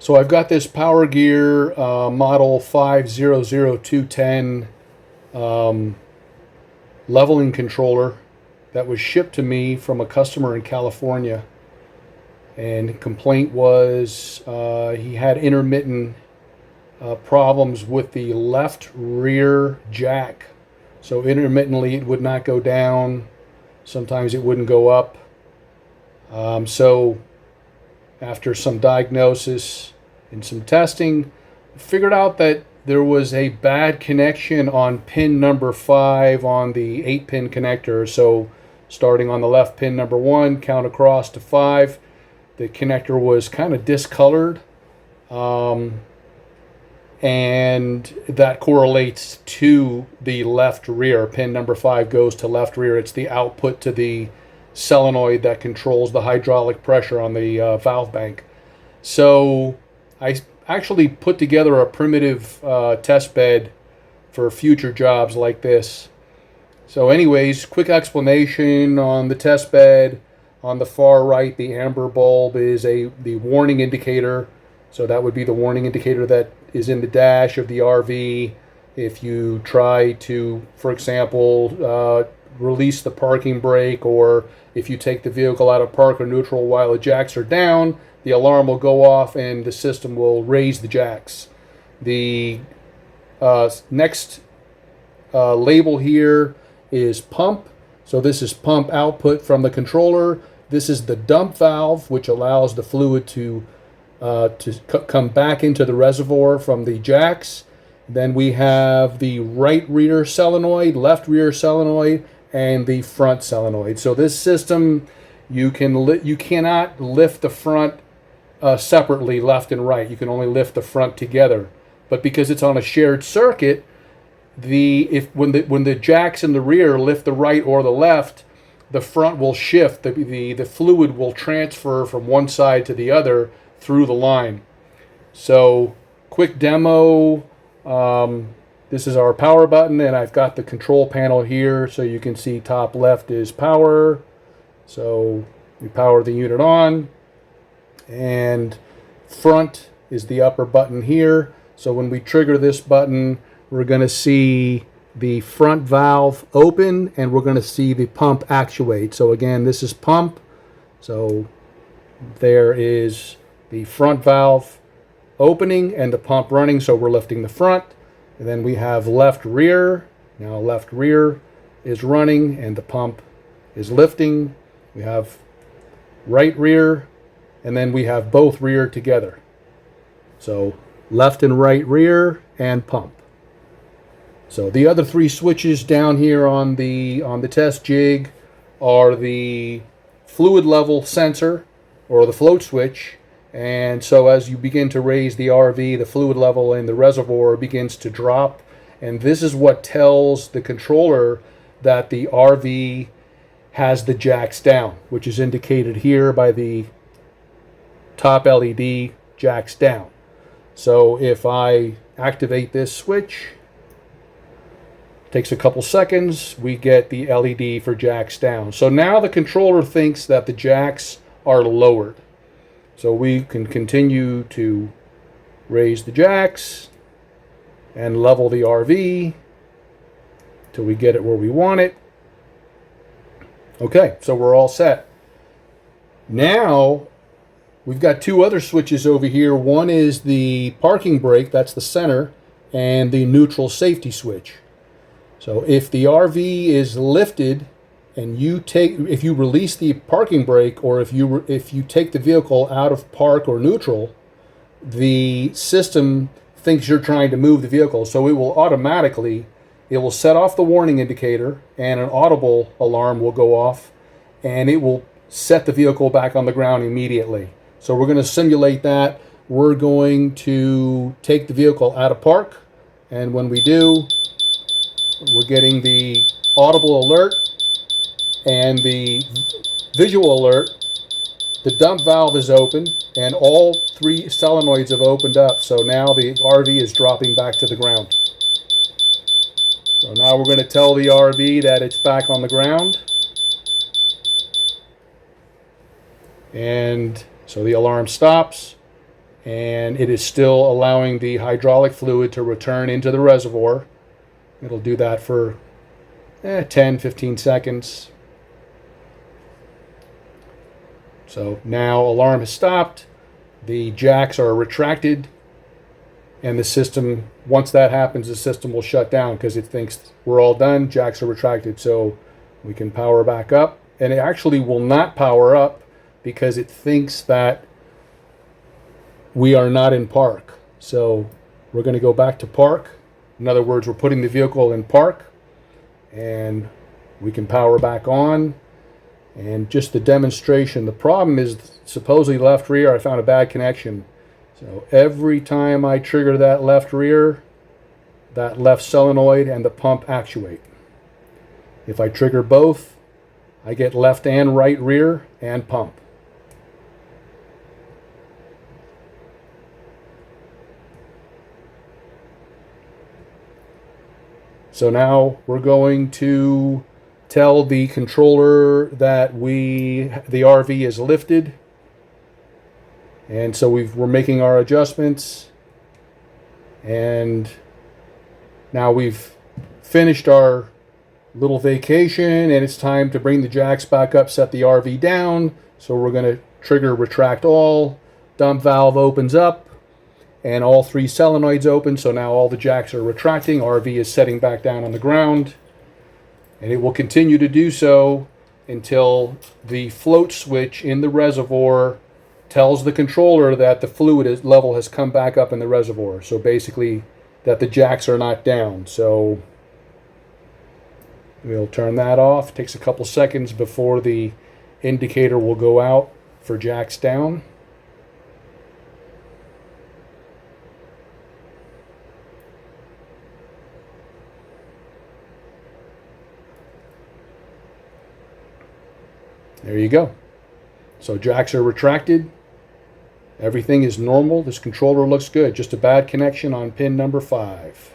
So I've got this Powergear model 500210 leveling controller that was shipped to me from a customer in California. And complaint was he had intermittent problems with the left rear jack. So intermittently it would not go down. Sometimes it wouldn't go up. So after some diagnosis and some testing, figured out that there was a bad connection on pin number 5 on the 8-pin connector. So starting on the left pin number 1, count across to 5, the connector was kind of discolored. And that correlates to the left rear. Pin number 5 goes to left rear. It's the output to the solenoid that controls the hydraulic pressure on the valve bank. So I actually put together a primitive test bed for future jobs like this. So anyways, quick explanation on the test bed. On the far right, the amber bulb is the warning indicator. So that would be the warning indicator that is in the dash of the RV. If you try to, for example, release the parking brake, or if you take the vehicle out of park or neutral while the jacks are down, the alarm will go off and the system will raise the jacks. The next label here is pump. So this is pump output from the controller. This is the dump valve, which allows the fluid to come back into the reservoir from the jacks. Then we have the right rear solenoid, left rear solenoid, and the front solenoid. So this system, you cannot lift the front separately, left and right. You can only lift the front together. But because it's on a shared circuit, when the jacks in the rear lift the right or the left, the front will shift. The fluid will transfer from one side to the other through the line. So quick demo. This is our power button, and I've got the control panel here, so you can see top left is power. So we power the unit on, and front is the upper button here. So when we trigger this button, we're going to see the front valve open, and we're going to see the pump actuate. So again, this is pump. So there is the front valve opening and the pump running, so we're lifting the front. And then we have left rear. Now left rear is running and the pump is lifting. We have right rear, and then we have both rear together. So left and right rear and pump. So the other 3 switches down here on the test jig are the fluid level sensor, or the float switch. And so as you begin to raise the RV, the fluid level in the reservoir begins to drop. And this is what tells the controller that the RV has the jacks down, which is indicated here by the top LED, jacks down. So if I activate this switch, takes a couple seconds, we get the LED for jacks down. So now the controller thinks that the jacks are lowered. So we can continue to raise the jacks and level the RV till we get it where we want it. Okay, so we're all set. Now we've got 2 other switches over here. One is the parking brake, that's the center, and the neutral safety switch. So if the RV is lifted and if you release the parking brake, or if you take the vehicle out of park or neutral, the system thinks you're trying to move the vehicle, so it will set off the warning indicator, and an audible alarm will go off, and it will set the vehicle back on the ground immediately. So we're going to simulate that. We're going to take the vehicle out of park, and when we do, we're getting the audible alert and the visual alert. The dump valve is open, and all 3 solenoids have opened up. So now the RV is dropping back to the ground. So now we're going to tell the RV that it's back on the ground. And so the alarm stops, and it is still allowing the hydraulic fluid to return into the reservoir. It'll do that for 10-15 seconds. So now alarm has stopped, the jacks are retracted, and the system, once that happens, the system will shut down because it thinks we're all done, jacks are retracted. So we can power back up, and it actually will not power up because it thinks that we are not in park. So we're going to go back to park. In other words, we're putting the vehicle in park, and we can power back on. And just the demonstration, the problem is supposedly left rear, I found a bad connection. So every time I trigger that left rear, that left solenoid and the pump actuate. If I trigger both, I get left and right rear and pump. So now we're going to tell the controller that the RV is lifted. And so we're making our adjustments. And now we've finished our little vacation, and it's time to bring the jacks back up, set the RV down. So we're going to trigger retract all. Dump valve opens up, and all 3 solenoids open. So now all the jacks are retracting. RV is setting back down on the ground. And it will continue to do so until the float switch in the reservoir tells the controller that the fluid level has come back up in the reservoir. So basically that the jacks are not down. So we'll turn that off. It takes a couple seconds before the indicator will go out for jacks down. There you go. So jacks are retracted. Everything is normal. This controller looks good. Just a bad connection on pin number 5.